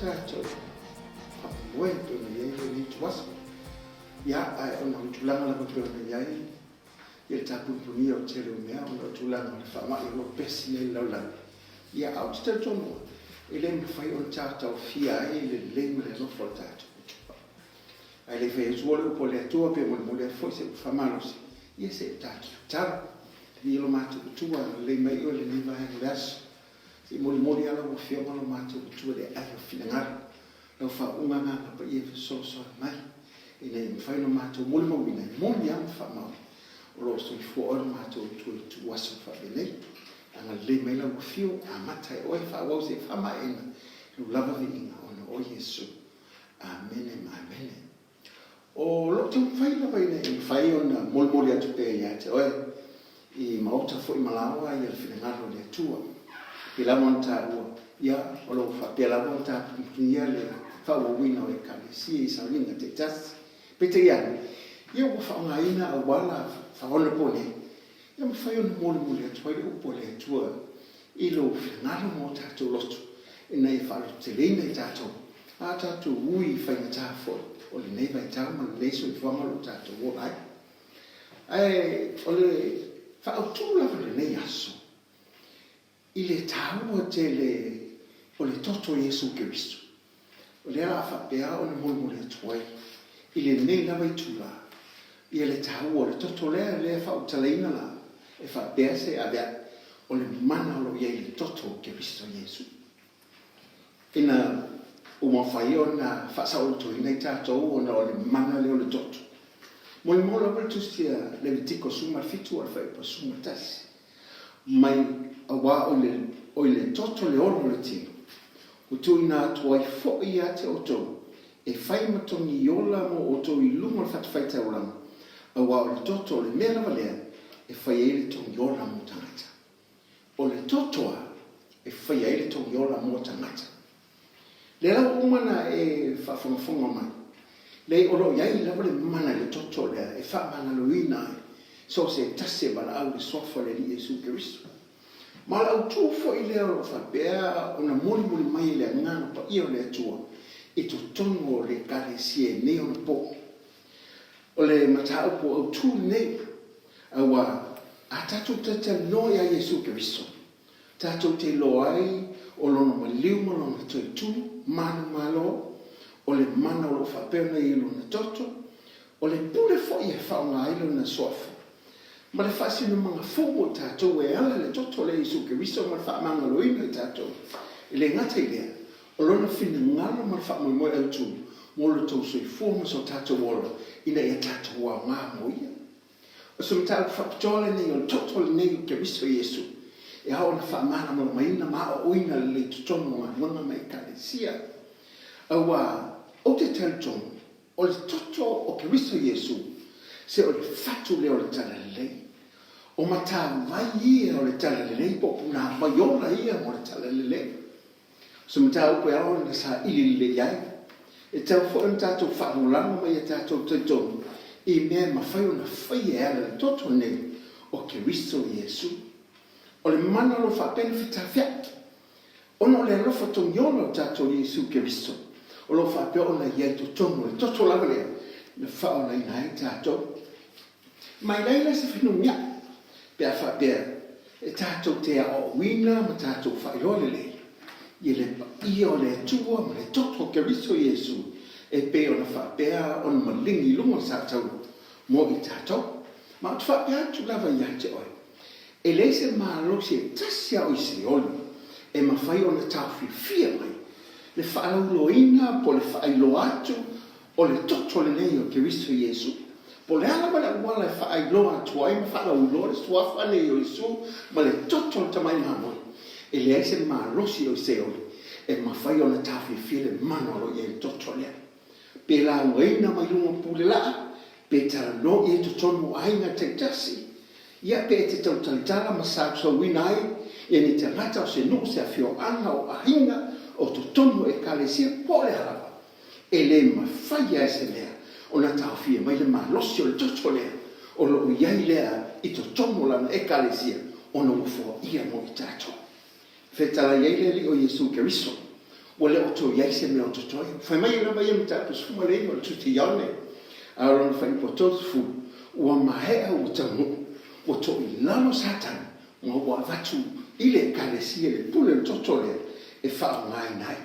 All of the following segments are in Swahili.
tātou. Moe to na iai ni tuasa. Ia ai ona tulanga la kotua na iai. Ia tapumpuni o tere o mea ona tulanga le whamai o pesi nei laulani. Ia au te tatono. Ele me fai on tātou fia ai le leme le nofo le tātou. Ai le fai zuole upo le atua pe mo le foi se whamalosi. Ia se tātou tara. Ni lo mātou tua le mai o le niva hang le aso. Se moli ala o fia malo mātou tua le ai o finangara. Lau wha unga nganga pa ia so mai. Ine mwhai no mātou moli mawina. Moli am whamau. O lo so i fua ora mātou tua aso whabenei. Anga le mai lau fio a matai oe whawau se whama ena. Nu lava vi inga ona o Yesu. Amene ma amene. O lo te mwhai lava ina e mwhai ona moli atu pe ia te oe. I maota fo i malawa i al finangaro le atua. Pela monta ua. Ia o lo fa pela monta ia le whawawina o e kalesi i saulinga te tasi. Pete iani. Ia ua whaongaina a wala whaona pone. Ia mwhai ona moli atu ai le upo le atua. I lo finangaro mo tātou lotu. E nei whaaro te leina i tātou. A tātou ui whainga tāfo. O le nei vai tāu ma le leiso i whamalo tātou o ai. Ai o le whaautu lava le nei aso. I le tāua te o le toto Yesu Kiristo. O le ala whapea o le mole atuai. I le nei lava i tula. I le tāua o le toto lea whautaleina la. E whapea se avea o le mana lo iei le toto Kiristo Yesu. Ina umawhai o na whasautu i nei tātou o na o le mana le o le toto. Mo i mola wale tustia Levitiko suma fitu al fai pa suma tasi. Mai awa o le toto le ono le tino. O tu ina atua i fo i ate o tau. E fai matongi yola mo o tau i lunga fat fai tau lama. Awa o le toto le mea lava lea. E fai e le tongi yola mo tangata. O le totoa e fai e le tongi yola mo tangata. Le lau umana e whafonga mai. Lei olo iai lava le mana le toto lea e wha mana luina ai. So se tase mana au le sofa le li Yesu Kiristo. Ma lau tūfo i lea o whapea o na moli mai le ngana pa ia o le atua. E to tongo le kare sie ne o na po. O le matau po au tū nei. Awa a tātou tata noi a Yesu Kiristo. Tātou te lo ai o lono maliu ma lono toi tū manu malo. O le mana o lo whapea nei ilo na toto, o le pule fo i e whaonga ilo na soafu. Ma le whasinu mga fumo tātou e ala le toto le Yesu Kiristo ma le whaamanga loina i tātou. I le ngata i lea, o lona whina ngalo ma le whaamoe au tū, mo le tau soi fumo so tātou ora, ina ia tātou wa ngā mo ia. O so mtau whapitole nei o le toto le nei o Kiristo Yesu, e hao na whaamana mo maina maa oina le tutono ma ngana mai kalesia. Awa, o te tautongo, o le toto o Kiristo Yesu, se o le fatu le o le talalelei. O mata vai ia o le talalelei, po puna maiola ia o le talalelei. So mata upe ao na sa ili le iai. E tau fo en tatou whaamulanga mai e tatou tautongo, i mea mawhai o na whai e ala le toto nei o Kiristo Yesu. O le mana lo whapena whitawhiat. Ono le alofa tongiona o tatou Yesu Kiristo. O lo whapea o na iai to tongo, le toto lava lea, na whao na inai tātou. Mai leila se whinu mia, pia whapea, e tātou te a o wina, ma tātou whairole le. I le ia o le atua, ma le toto Kiristo Yesu, e pe o na whapea o na malingi lunga tātou, mo i tātou. Ma o te whapea tu lava ia te oi. E le se maa losi e tasia o i se oli, e ma whai o na tāwhi fia mai. Le whaalauloina po le whailo atu o le toto le nei o Kiristo Yesu. Po le ala wala wala e whailo atu ai ma whaalaulo le suafa nei o Yesu ma le toto le tamai mamoi. E le aise maa rosi o se oli e ma whai o na tawhi file manolo i e toto lea. Pe la uaina mai lunga pule laa, pe tala no i e totono aina te tasi. Ia pe te tau talitala ma sa wina ai, e ni te ngata o se no se a fio anga o ahinga, o to tono e kalesia po le halawa. E le mawhaia e se lea, o na tawhia mai le malosi o le toto lea, o lo iai lea i to tono lana e kalesia, o na ufua ia mo i tātou. Whetala iai le li o Yesu Kiristo, wale o to yai se me o to toi fa mai la mai mta po suma le o to ti yone a lo fa po to fu o ma he o tamu o to i lalo satan mo wa vatu ile kalesia le pule to le e fa mai nai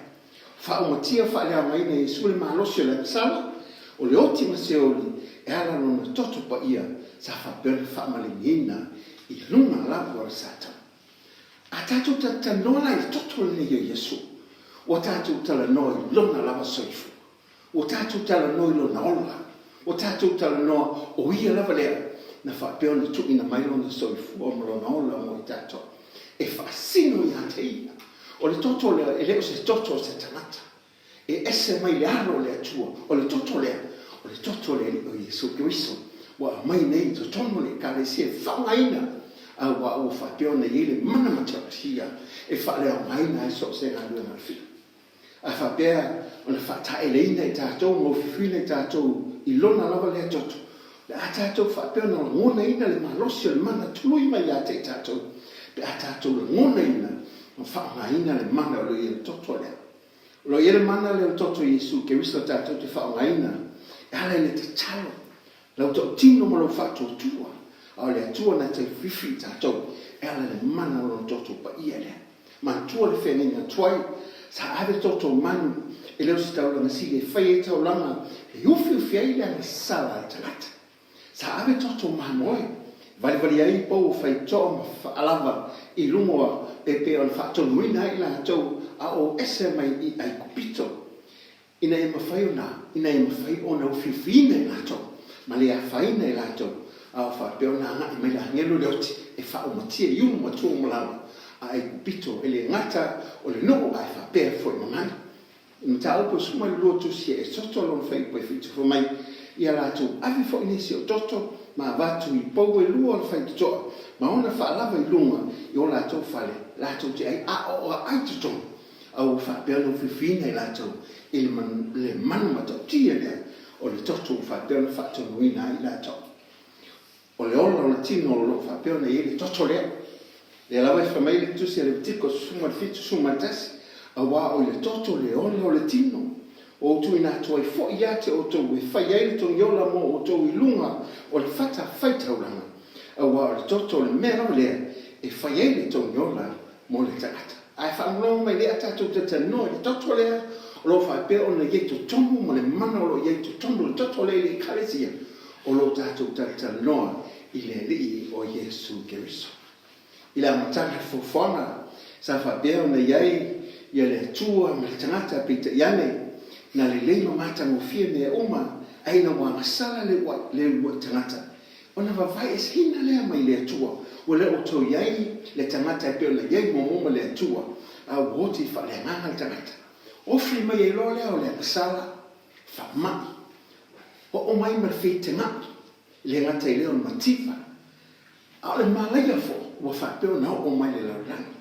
fa o tia fa le mai nei sul malo se le sala o le ottima se o e ala no toto pa ia sa fa per fa maligina i luna la por satan atatu ta nola il toto le Yesu o tatu tala noi lona lava soifu o tatu tala noi lona ola o tatu tala no o ia lava lea na fa peona tu ina mai lona soifu o lona ola mo tatu e fa sino ia te ia o le toto le leo se toto se tanata e esse mai le aro le atua o le toto le o Yesu Cristo wa mai nei to tono le kale se fa maina a wa o fa peona ile mana matatia e fa le maina so se na lu na fi a fa bea ona fa ta eleina e tatou mo fifine tatou i lona lava le toto le a tatou fa peona ngona ina le malosio le mana tului mai a te tatou pe a tatou le ngona ina ma fa maina le mana o le toto le lo ile mana le toto Yesu che visto tatou te fa maina e ala le te talo lau to tino mo lo fa tua a le tua na te fifi tatou e ala le mana o toto pa ia le ma tua le fenina tuai sa ave toto manu e leo si tau langa si le fai e tau langa e ufi ai langa sala e tangata sa ave toto manu oi vali ai pou fai toa ma alava i lungoa e pe on fa tonu ina i la tau a o ese mai i ai kupito ina e mawhai ona ufiwhine lato ma le a whaine lato a wha peona nga i mele hangelu leoti e wha o matia i unu matua umalawa a ai kupito e le ngata o le noko a wha pēr fwoi mamani ina ta upo suma i lua tusia e soto lon whai poe fitu fo mai ia lato avi fo inesi o toto ma vatu i pou e lua o whai tutoa ma ona wha alava i lunga i o lato whale lato te ai a o ai tutoa au fa peona ufiwhine lato le manu matautia lea o le toto fa peona fa tonuina i lato o le ola o le tino o lo fa peona i le toto lea le lawa e whamai le tusi le tiko suma fitu suma tasi a wā o le toto le ola o le tino o tu ina toi fo iate o tu e whai ai to yola mo o tu i lunga o le fata whaitauranga a wā o le toto le mera lea e whai ai le to yola mo le tangata ai whaangrau mai lea tatu te tano i toto lea o lo whai pēr o na yeito tomu mo le mana o lo yeito tomu le toto lea le kalesia o lo tatu te tano i le li o Yesu Keriso i la matanga fofona sa whai pēr o na iai ia le tua ma le tangata pita iane na le leino matanga o fia mea uma ai na wanga sala le ua tangata o na wawai es hina lea mai le tua o le o to iai le tangata e peo le iai momoma le tua a woti fa le nganga le tangata ofri mai e lo lea o le sala fa mai o mai ma fi tenga le ngata i leo matifa a le malaya fo wa fa peo na o mai le lauranga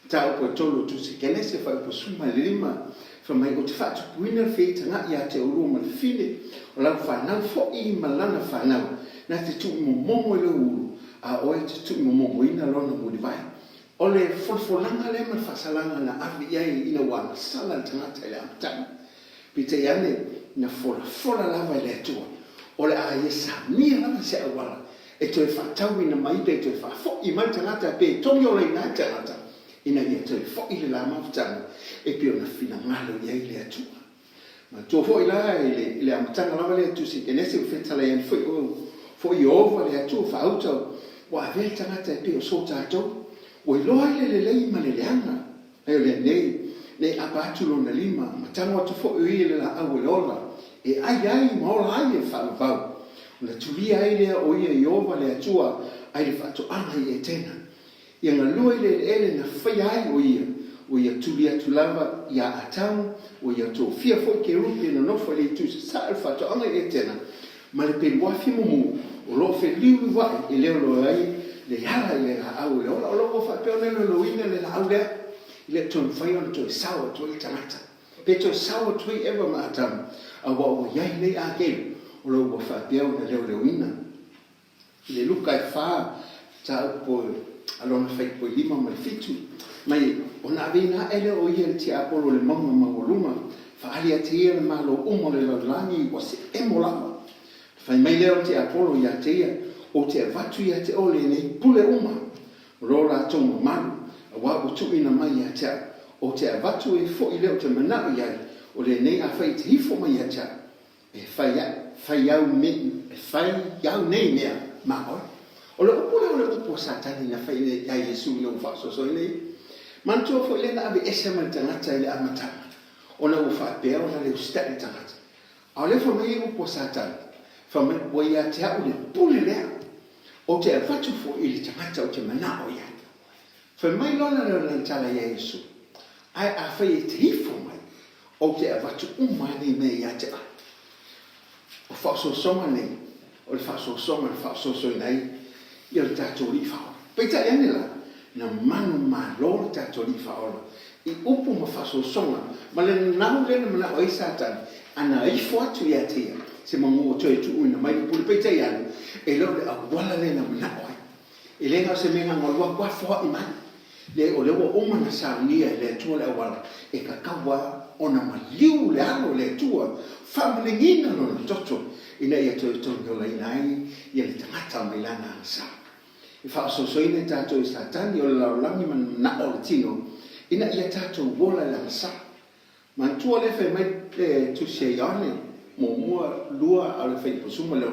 ta o tolo tu se kene se fa po suma lima fa mai o te fa tu puina fi tenga ia te o ma fine o la fa na fo i malana fa na te tu momo le ulu a oe te tu momo ina lona mo di vai o le folfolanga le ma fasalanga na avi iai ina wana sala tangata ile amtana pite iane na fola lava ile atua o le a yesa mia lava se awala e to e fatau ina maipe to e fa fo i mai tangata pe tongi o le ina tangata ina ia to e fo i le la maftana e pio na fina ngalo iai ile atua ma to fo ila ile amtana lava le atu si kenese ufetala ian fo i ova le atua fa auto wa vel tangata e pio so tatou o i loa le lei ma le leanga e le nei apatu lona lima ma tango atu fo i le la au le ola e ai ma ola ai e whalavau na tulia ai lea o ia i ova le atua ai le whaato anga i e tena ia ngā lua i le ele na whai ai o ia tulia tulava ia atau o ia tō fia fo ke rupi na nofo le tu sa e whaato anga i e tena ma le pe wafi mumu o lo fe liu wa e leo lo ai le hala le au le ola o fa pe ona lo ina le au le le ton fai on to sawa to tangata pe to sawa to ever matam a wa ya le a ke o lo fa pe ona le ina le luka fa ta po alona fai po lima ma fitu mai ona avina ele o ia te apolo le mama mawaluma fa ali atia le malo umo le langi wa se emola fa mai le te apolo ia te o te vatu ia te ole nei pule uma rola tonga manu wa o tu ina mai ia te o te vatu e fo ile o te manao ia o le nei a fai te hifo mai ia te e fai iau nei mea mao o le upo satani na fai le ia Yesu le ufa so nei mantua fo le na ave ese mai tangata ile amatanga ona o fa pe ona le stare tangata a le fo mai upo satani fa me wo ia te au le pule le o te fatu fo ile tangata o te manao ia fa mai lona le tala ia Yesu ai a fai te hifo mai o te fatu umani me ia te o fa so soma nei o le fa so soma fa so nei ia le tatou li fa peita ene la na manu malo tatou li fa i upu ma fa so soma ma le nau le na o Satan ana i fo atu ia te se mangu o toi tu una mai pule peita ia e lo le awala le na o e le nga se menga ngolwa kwa fo i mai le o le o mana sa nia le tu le awala e ka kawa ona maliu le alo le tua family ngina no toto ina ia toi tongo le nai ia le tangata mai lana sa e fa so ina tatou Satani o la langi man na o tino ina ia tatou wola la sa man tu le fe mai tu se yane mo lua ale fe posuma le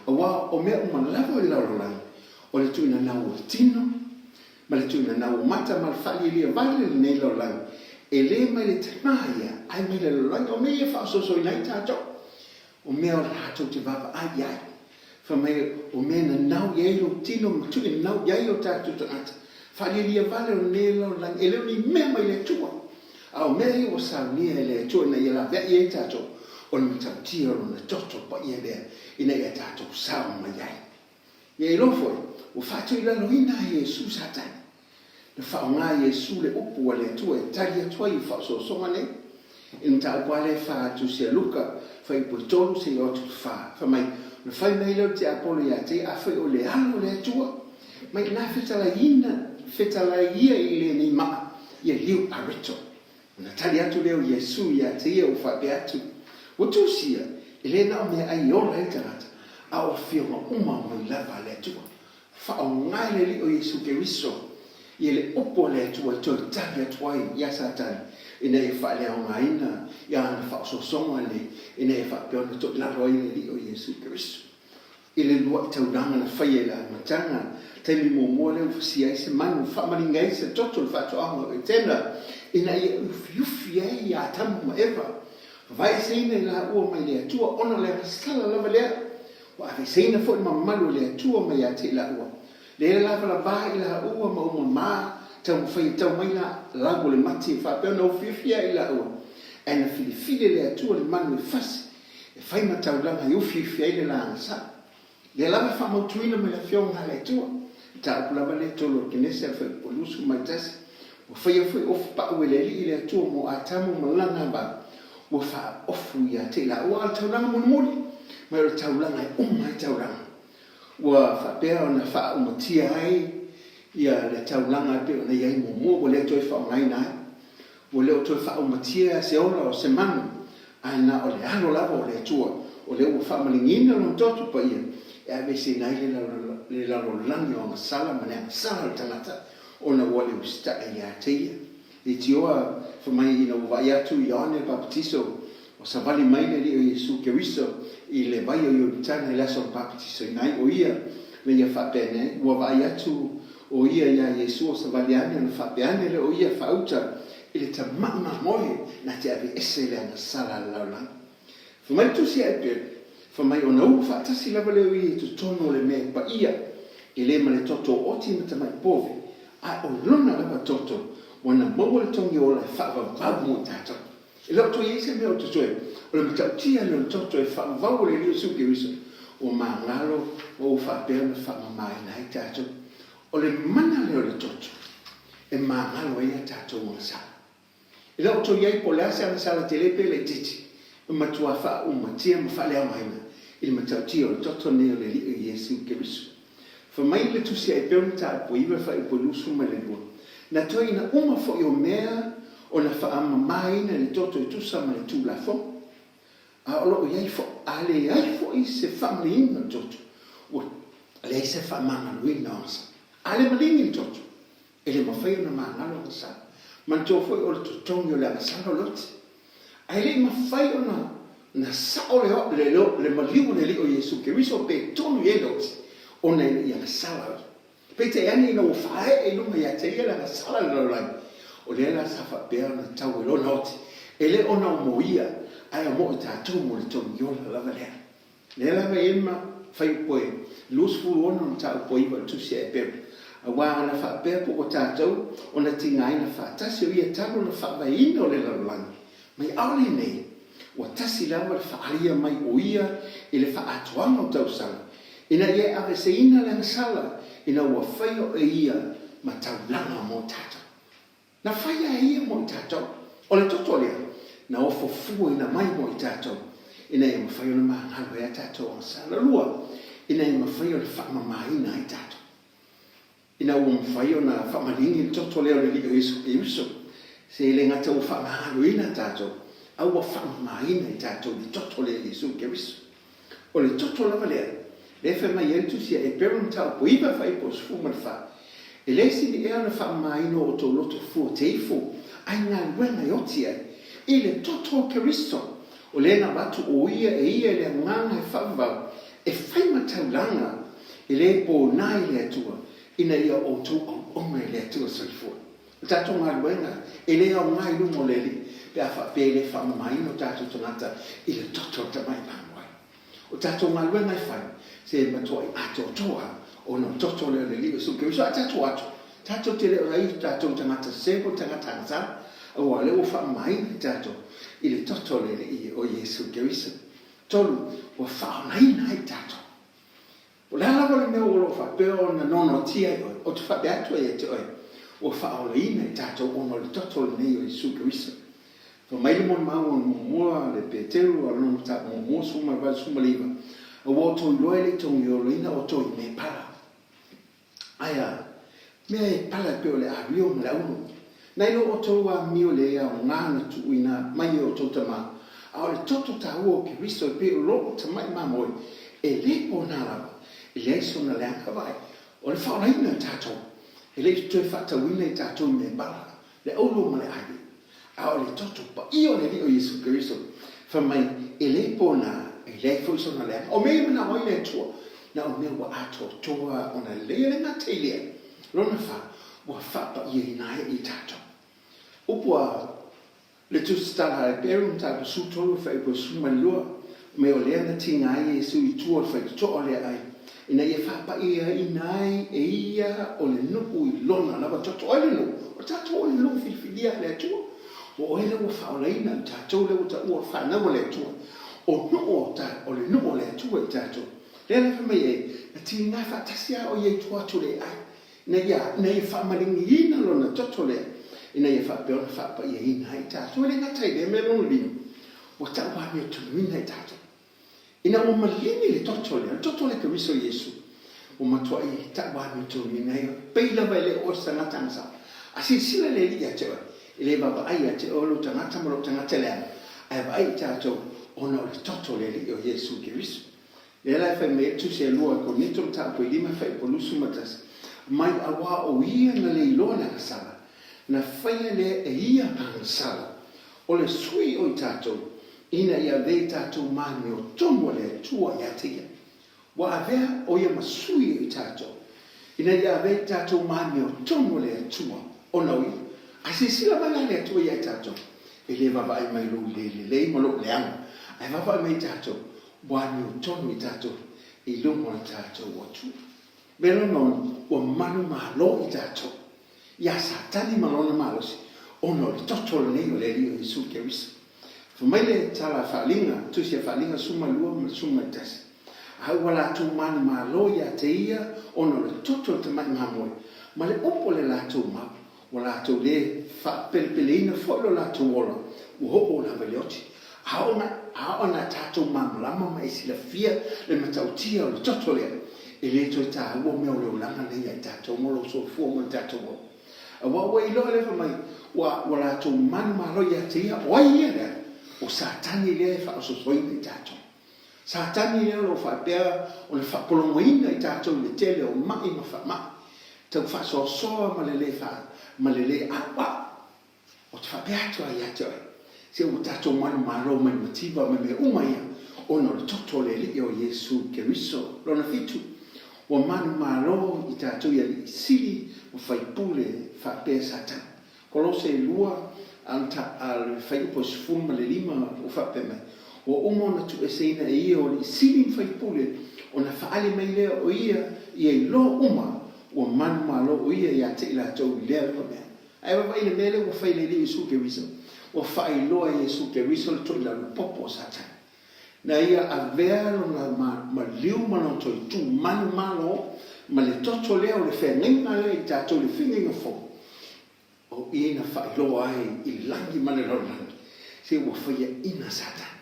wa o me o man lavo la la o le tu ina na o tino ma le tu ina na o mata mal fali le vale nei la la e le mai le tamaia ai mai le la o me fa so ina tatou o me o rato te vava ai ai fa mai o me na nau ye lo tino tu e nau ye o tatou tangata fa li vale o nelo la e le ni me mai le tua a o me o sa ni le tua na ye la ve ye tatou o le tati o na toto pa ye le ina ye tatou sa mai ai ye lo fo o fa tu la lo ina Yesu Satan le fa nga Yesu le upu le tua e tali tua i fa so so mane in ta quale fa tu se Luca fai portolo se o tu fa mai le fai mai lo te apolo ia te a fai o le alo le tua mai na fetala ia i le ni ma ia liu arito na tali atu leo Yesu ia te o fa be atu o tu sia ele na me ai o le tarata a o fio ma uma mai lava le tua fa o ngai le li o Yesu ke riso ile upo le tua to tali atu ia Satan ina e fa le o ngaina ia na fa so songa le ina e fa pe ona to la roi le o Yesu Kristo ile lua tauranga na fai la matanga te mi mo le sia ese manu fa maringa ese toto fa to amo e tena ina e fiufi ai a tamu eva vai seina la o mai le tua ona le sala la vale wa vai seina fo ma malu le tua mai a te la o le la va vai la o ma tau fai tau mai la le mati fa pe no fifia ila o ana fili le atua le manu fas e fai ma tau langa yo fifia ila la sa le la fa mo tuina me la fiona le tua ta la vale tolo que nesse fa polusu mai tas o fai o pa o le li le atua mo atamu mo langa ba o fa ofu ya te la o tau langa mo moli ma o tau langa o mai tau langa wa fa pe ona fa o tia ai ia le taulanga pe ona ia mo o le toi fa ngai na o le toi fa o matia se ola o se manu ana o le alo la o le tua o le o fa malingina no toto pa ia e ave se nai le la langi o sala mane sala tangata ona o le usta ia teia e tioa fa mai ina o vai atu Ioane Baptiso o sa vale mai le o Yesu Kristo i le vai o Iordana la so baptiso nai o ia me ia fa bene o vai atu o ia Yesu o sa valiane na fa bene le o ia fauta ile ta mama moe na te ave ese le na sala la la fa mai tu si e fa mai ona u fa ta si la vale o ia tu tono le me pa ia ile male toto o ti mata mai pove a o lona la toto wana mo le tongi o la fa va mo tato ile to yese me o to soe o le mata tia le toto e fa va o le Yesu Kristo o mangalo o fa bene fa mai na tato o le mana le o le toto e mangalo ia tato mo sa ile o to ye po la sa la telepe le titi ma tua fa o matia ma fa le mai il matautia o toto ne o le Yesu Kristo fa mai le tu si e peunta po iva fa i po lusu ma le lua Na toi na uma fo yo mea o na fa mai na le toto tu sa ma tu la fo. A o ye fo ale ye fo I se family no toto. O le se fa mama lui na sa. Ale malingi toto. Ele ma fa yo na ma lo sa. Man to fo o to tongo la sa lot. Ale ma fa yo na sa o le maliu ne li o Yesu ke riso pe tonu ye lot. O na ya sala. Pete yani no fae e no ya te la sala lo la. O le la sa fa pe na tau lo not. Ele ona moia ai mo ta tu mo le tonu yo la le. Le la me ma fai poi. Lus fu ono ta poi va tu se pe. Wa na fa pe po ta tu ona tinga ina fa. Ta se ia ta no fa va ino le la la. Mai aule nei. Wa tasi la wa fa alia mai oia ele fa atuanga tau sala. Ina ye ave se ina la sala ina wa faio e ia ma tau langa mo tata. Na faia e ia mo tata o le totolia na ofo fu ina mai mo tata. Ina ye ma faio na ma halo ya tata o sala lua. Ina ye ma faio le fa mama ina i tata. Ina wa ma faio na fa malingi totolia le liga Yesu. Se le ngata o fa halo ina tata. Au wa fa mama ina i tata di totolia Yesu ke viso. O le totola valea. Le fe mai entu sia e perunta po iba fai po sfu ma fa. E le si ni era fa mai no o to loto fu te fu. Ai na wena yotia. I le toto Kristo. O le na batu o ia e ia le nganga e fa e fai ma taulanga. E le po nai le tua. Ina ia o tu o me le tua sa fu. Tato ma wena e le au ngai lu mo le li. Pe a fa pe le fa mai no tato tonata i le toto ta mai pa. O tato ma wena e fai. Se matoi ato toa o no toto le liga su ke so tato te le rai tato tangata sebo tangata sa o le o fa mai tato il toto le o Yesu ke so tolu o fa nai tato o la la me o fa pe o na no tia o te fa beato e te o fa o le tato o no toto le o Yesu ke so o mai mo mo le petero o no ta mo su ma va su ma liva o woto loele tong yo lina o to me para aya me para pe ole a rio la uno nai no o to wa mi ole ya ngana tu ina mai o to tama a le toto ta o ke riso pe lo ta mai ma mo e le ona e le so na la ka vai o le fa ina tato e le to fa ta wina tato me para le o lo ma le ai a o le toto pa io le di o Yesu Cristo fa mai e le pona le fu sono le o me na o le tua na o me wa ato toa ona le na telia lona fa wa fa pa ye na I tato upua le tu sta ha perunta su tolo fa ko su malua me o le na tinga ye su I tua fa to o le ai ina ye fa pa ia inai e ia o le nuku I lona na ba to o le no o tato o le no filia le tua o ele o fa o le ina tato le o ta o fa na o le tua o no o ta o le no le tu e tato le na me e ti na fa tasia o ye tu atu le ai na ya na fa malingi ina lo na toto le ina ye fa pe o fa pa ye ina I tato le na tai le me no lino o ta wa me tu ina I tato ina o malingi le toto le ke riso Yesu o matua I ta wa me tu ina yo pe la vele o sa na tansa asi sila le li ya te le baba ai ya te o lo tangata mo lo tangata le ai vai tato ona o le toto le li o Yesu Kristo. Le la fa me tu se lua ko ni tu ta po lima fa po lusu matas. Mai awa o ia na le lona ka sala. Na fa le e ia pa sala. O le sui o tato ina ia ve tato mani o tomo le tua ia tia. Wa avea o ia masui o tato. Ina ia ve tato mani o tomo le tua. Ona ui. Asisila mana le tua ia tato. Ele va vai mai lo le mo lo le amo. Ai va mai tato, wani o tonu I tato, I lumo I tato o tu. Belo non, o manu malo I tato. Ya satani malona malosi, ono le toto le nei o le rio Yesu Kristo. Fu mai le tala falinga, tu sia falinga suma lua ma suma tasi. Ai wala tu manu malo ya te ia, ono le toto te mai mamoi. Ma le opo le lato ma, wala tu le fa pelpeleina folo lato wola, uhopo la velioti. Haona tato mamlama mai sila fia le matautia o le toto le. E le to ta wo me o le langa le ia tato mo lo so fu mo tato wo. wa wa ilo le mai wa la to man ma lo ya te ya wa ia le o satani le fa so so i tato satani le lo fa pe o le fa polongoina i tato le tele o mai ma fa ma te fa so so ma le fa ma le apa o te fa pe ato ia te se o tato man ma lo mai motiva me umaya ona le toto le li o Yesu Keriso lo na fitu o man ma lo i tato ia li sili o fai pule fa pe satan Kolose lua anta al fai po sfuma le lima o fa pe me o umo na tu eseina e ia o li sili fai pule o na fa ali mai lea o ia i lo uma o man ma lo o ia ia te ila tau lea lo me ai wa ile mele o fai le li Yesu Keriso o fai lo Yesu Keriso le to la popo satan na ia a vero na ma liu ma no to tu man malo ma le toto lea o le fe ngai le ta to le finga fo o ina fa lo ai I langi mane lo langi se wo fa ia ina satan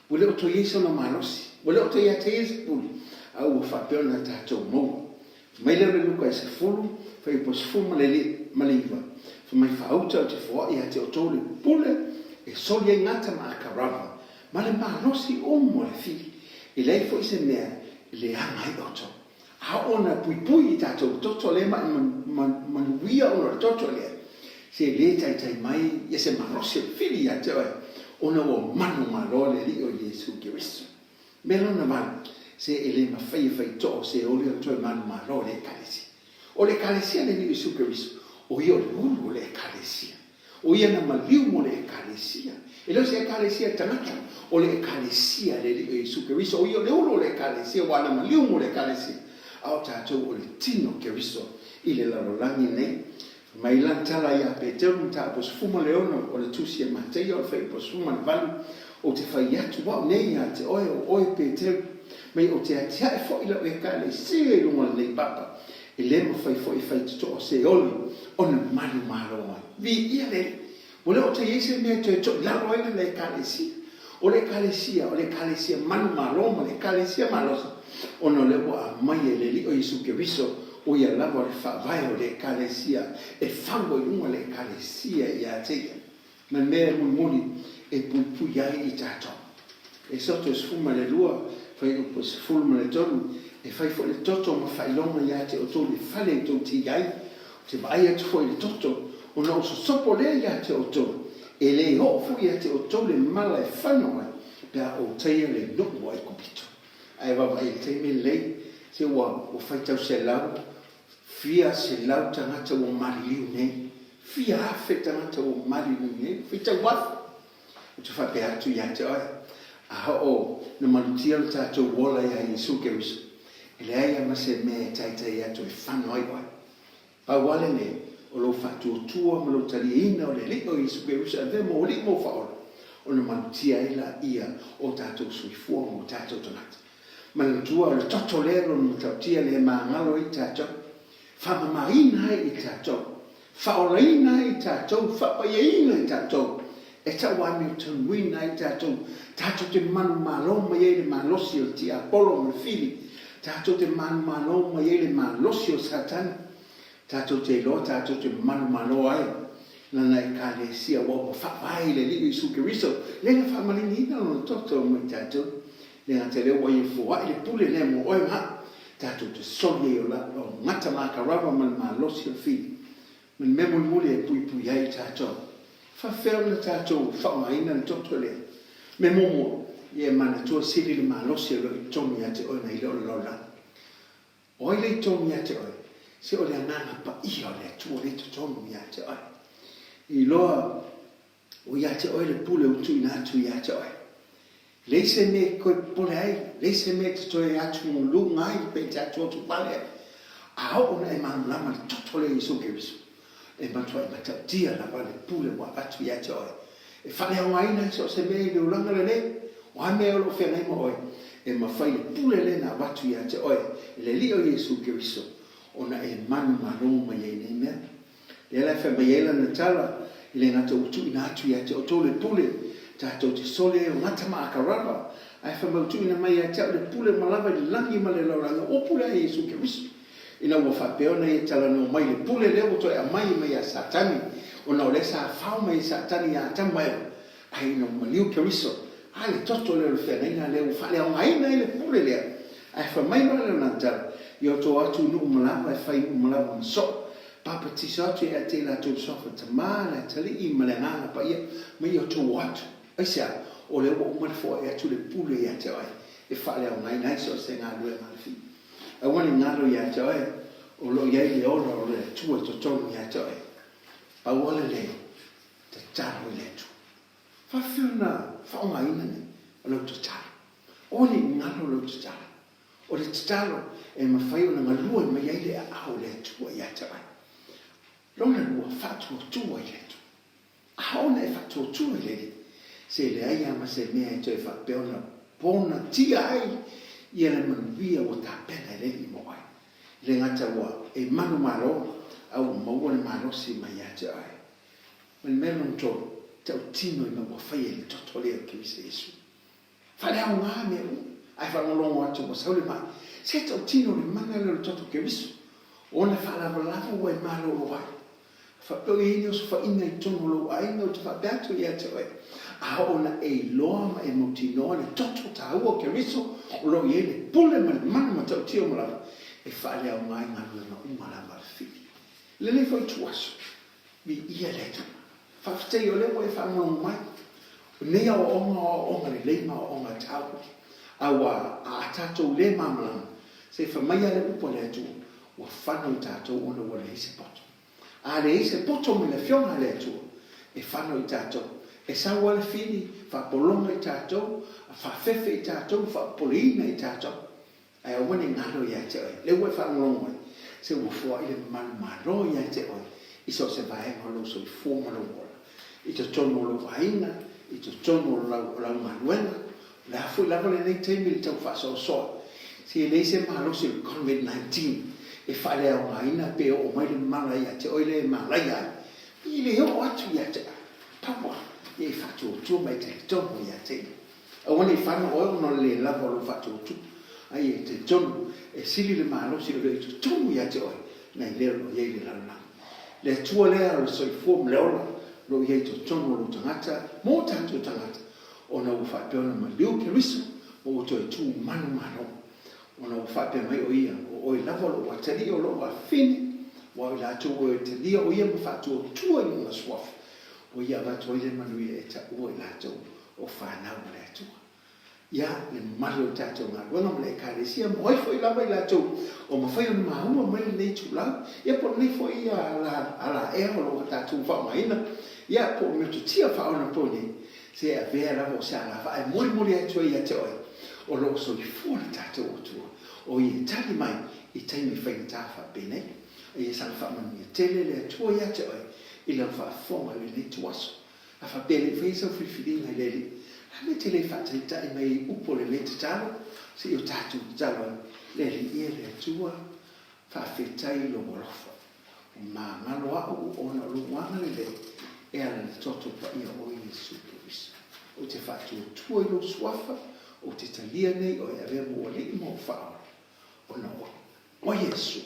wo le to Yesu na malosi wo le to ia te Yesu puli a wo fa pe na ta to mo mai le luka se fulu fa I pos fuma le maliva fa mai fa auto te fo ia te to le pule e so le ngata ma karava ma le malosi o mo le fili e lei fo se mea le anga I auto ha ona pui ta to le ma wia ona to le se le tai mai ia se marosi fili ya te ona o manu malole li o Yesu Keriso melo na man se ele ma fai to se o le to manu malole kalesi o le kalesi le Yesu Keriso o io lulu le kalesi o ia na maliu mo le kalesi e lo se kalesi tanaka o le kalesi le Yesu Keriso o io le ulo le kalesi o na maliu mo le kalesi au tato o le tino Keriso ile la rolangi nei mai lantala ia Petero ta pos fuma leono o le tusi e matei o fai pos fuma le valu o te fai atu wau nei a te oe Petero mai o te atia e fo ila o e kale se lunga le papa e le mo fai fo I fai tuto o se oli o na manu maroa vi ia le o le o te Yesu mea te to la roina le kalesia o le kalesia manu maroa le kalesia malosa o no le wa mai le li o Yesu Keriso o ia lava le fa vai o le kalesia e fango I lunga le kalesia ia te ma me muli e pupu ai I tato e sotto sfuma le lua fai o sfuma le tonu e fai fo le toto ma fai longa ia te o tolu fale to ti ai te vai atu fo le toto o no so sopo le ia te o tolu e le ho fu ia te o tolu mala e fanoa pe o teia le nuku ai kupito ai va vai te me le se wa o fai tau se lau fia se lau tangata o mariliu nei fia afe tangata o mariliu nei fita wafu o te fa pe atu ia te oi a o na malutia le tatou wola ia Yesu Keriso e le aia ma se me taitai atu e whanoi wai pa wale ne o lo fatuotua ma lo taliina o le liko Yesu Keriso a vemo o liko whaola o na malutia ila ia o tatou suifua mo tatou tonata ma na tua o le toto lero no tautia le maangalo I tatou whamamaina I tatou whaolaina I tatou whapaieina I tatou e tawani tanwina I tatou te manu maloma ye le malosi o ti Apollo me fili tatou te manu maloma ye le malosi o Satan tatou te lo tatou te manu malo ai na e kalesia wa fa vai le li Yesu Keriso le fa malini no toto mo tatou le ate le wa ye fo ai le pule le mo oi ma tatou te soye o la o ngata ma karava man malosi o fili men memo mule e pui ai tatou fa ferna tatou fa mai na toto le me momo ye mana tua sili le malosi lo tomi ate o nei lo la o le tomi ate o se o le nana pa I o le tua le tomi ate o I lo o ia te o le pule o tu na tu ia te o le se me ko pole ai le se me te to ia tu lu ngai pe te tu tu pale a o na e man la ma toto le Yesu Keriso e ma tu ma ta dia la vale pule wa atu ia te o e fale o aina so se me le ulanga le o me o lo fe nei mo oi e ma fai pule le na watu ia te oi le li o Yesu Keriso ona e manu maroma ye nei me le la fe me la na tala le na to tu na atu ia te o to le pule ta to te sole o mata ma karava ai fe mo tu na mai ia te le pule malava le langi ma le loranga o pule Yesu Keriso ina ua whapeona e tala no mai le pule leo to e mai mai a satani ona ole sa fau mai satani a tamai ai no maliu keriso ale toto le fena ina le fale o mai na le pule le ai fa mai no le nanta io to atu no mala ai fai mala so papa ti so te a te la to so fa tamana tali I malanga pa ia mai io to what ai sia o le o mo fo e tu le pule ia te ai e fale o mai na so se nga due mal fi a wani ngalo ia te ai o lo ia le o lo le tu to to ia te ai a wala le te taro le tu fa fiona fa mai na ne lo to taro o ni ngalo lo to taro o le taro e ma fai ona malua ma ia le a o le tu ia te ai lo na lua fa tu tu ia tu a o ne fa tu tu le se le ai ama se mea e fa peona pona tia ai ia le manuvia o ta pena le I mo ai le ngata wa e manu malo au maua le malo si mai ate ai men melon to tau tino I ma fai le totole o ke se Yesu fale au ngā me ai fa ngolongo atu mo saule mai se tau tino le mana le toto ke Yesu ona fa la o e malo o ai fa o I so fa ina I tono lo ai no te fa beato ia te ai a ona e loa ma e motino le toto ta o ke Yesu o lo iele pule mana ma tau tio mo la e fale au mai ngā lua na umala marfili le le foi tuaso mi ia leto fa ftei o le o e fa ngong mai nei au onga le leima o onga tau awa a tatou le mamala se fa mai ale upo le atu wa whanau tatou ona wa le ise poto a le ise poto me le fiona le atu e whanau I tatou e sa wale fini fa polonga I tatou fa fefe I tatou fa polina I tatou ai o wani ngalo ia te oi le ue fa ngolongo se ua fua I le manu maro ia te oi I so se vae ngolo so I fua malo wala I to tono lo vaina I to tono lo manuela le hafu lava le nei teimi le tau fa so so si le se malo se COVID-19 e fa le au ngaina pe o mai le mala ia te oi le mala ia I le o atu ia te pawa e fa tu mai te tono ia te o wani fa no no le lava lo fa tu ai e te tonu e sili le malo si le tonu ia te oi nei leo lo iei le lana le tua lea lo soi fuo mleola lo iei to tonu lo tangata mo tanto tangata ona u whapeona ma liu ke riso o o to e tu manu mano ona u whape mai o ia o oi lava lo wa tari o lo wa fini wa o la tu o e te lia o ia ma whatu o tua I unga swaf o ia watu o ile manu ia e ta o i la tu o whanau le tua ia le malo tatou ngā wanga mle kāresia mo ai foi lava I latou o mawhai o mahua mai nei tūlau ia po nei foi ala ea o lo tatou whamaina ia po me tu tia whaona po nei se a vea lava o se ala whae mori atu ia te oi o lo so I fuana tatou o tua o I tali mai I taimi whaina tāwha bene ia sang whamanu ia tele le atua ia te oi I lau whaafonga le nei tuaso a whabele whaisa whiwhiringa lele me te le fata I mai upo le te talo se o tatu talo le ia le tua fa fetai lo molofa ma ngalo au ona lo wana le e ala le toto pa ia o Yesu Kristo o te fatu tua I lo swafa o te talia nei o ia remo o le mo fa ona o Yesu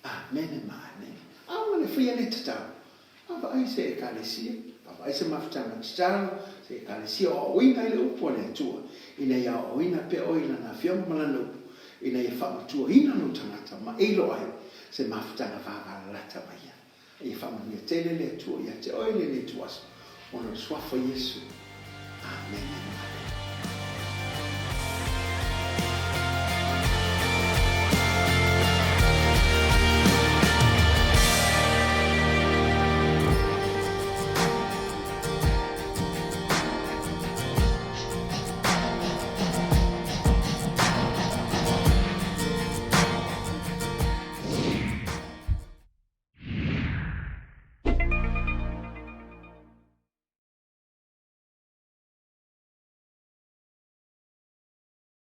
amen amen au le fia le tata ava ai se kalesia ava ai se maftanga talo se kalesia o ina le upo le tua ina ia o ina pe o ina na fiam malano ina ia fa tua ina no tangata ma elo ai se maftanga va lata mai ia fa mo tele le tua ia te o le tua ona swafa Yesu amen.